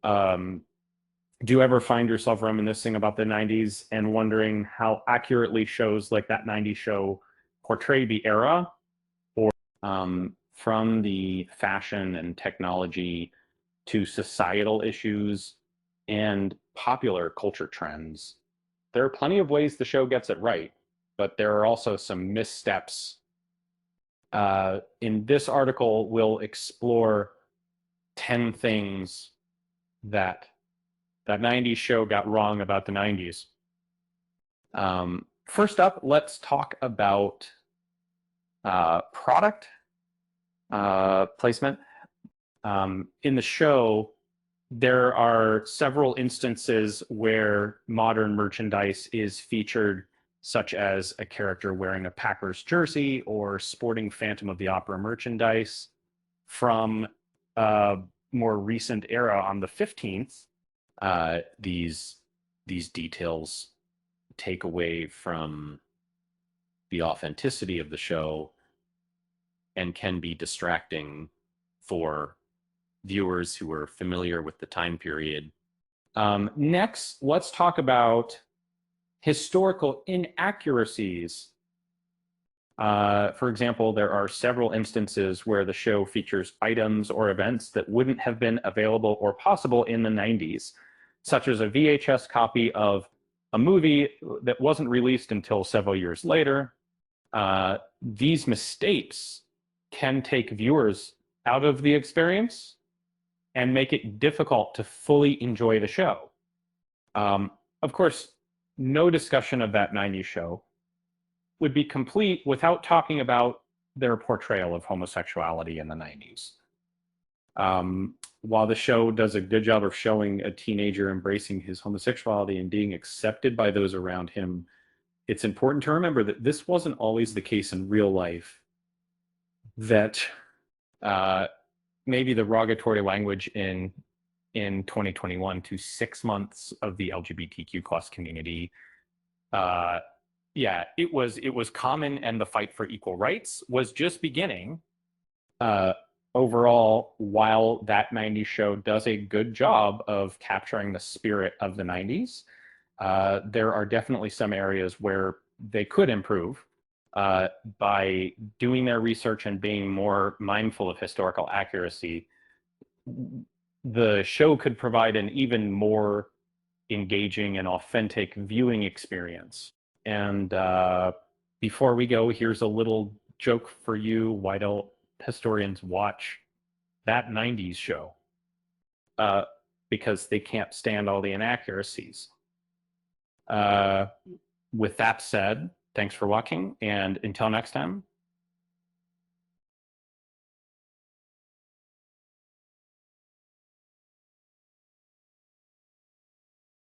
Um, do you ever find yourself reminiscing about the 90s and wondering how accurately shows like that 90s show portray the era, from the fashion and technology to societal issues and popular culture trends? There are plenty of ways the show gets it right, but there are also some missteps. In this article, we'll explore 10 things that that 90s show got wrong about the 90s. First up, let's talk about product placement. In the show, there are several instances where modern merchandise is featured, such as a character wearing a Packers jersey or sporting Phantom of the Opera merchandise from a more recent era on the 15th. These details take away from the authenticity of the show and can be distracting for viewers who are familiar with the time period. Next, let's talk about historical inaccuracies. For example, there are several instances where the show features items or events that wouldn't have been available or possible in the 90s, such as a VHS copy of a movie that wasn't released until several years later. These mistakes can take viewers out of the experience and make it difficult to fully enjoy the show. Of course, no discussion of that 90s show would be complete without talking about their portrayal of homosexuality in the 90s. While the show does a good job of showing a teenager embracing his homosexuality and being accepted by those around him, it's important to remember that this wasn't always the case in real life, that maybe the derogatory language in 2021 to 6 months of the LGBTQ plus community, yeah, it was common, and the fight for equal rights was just beginning. Overall, while that 90s show does a good job of capturing the spirit of the 90s, there are definitely some areas where they could improve by doing their research and being more mindful of historical accuracy. The show could provide an even more engaging and authentic viewing experience. And before we go, here's a little joke for you. Why don't historians watch that 90s show? Because they can't stand all the inaccuracies. With that said, thanks for watching, and until next time,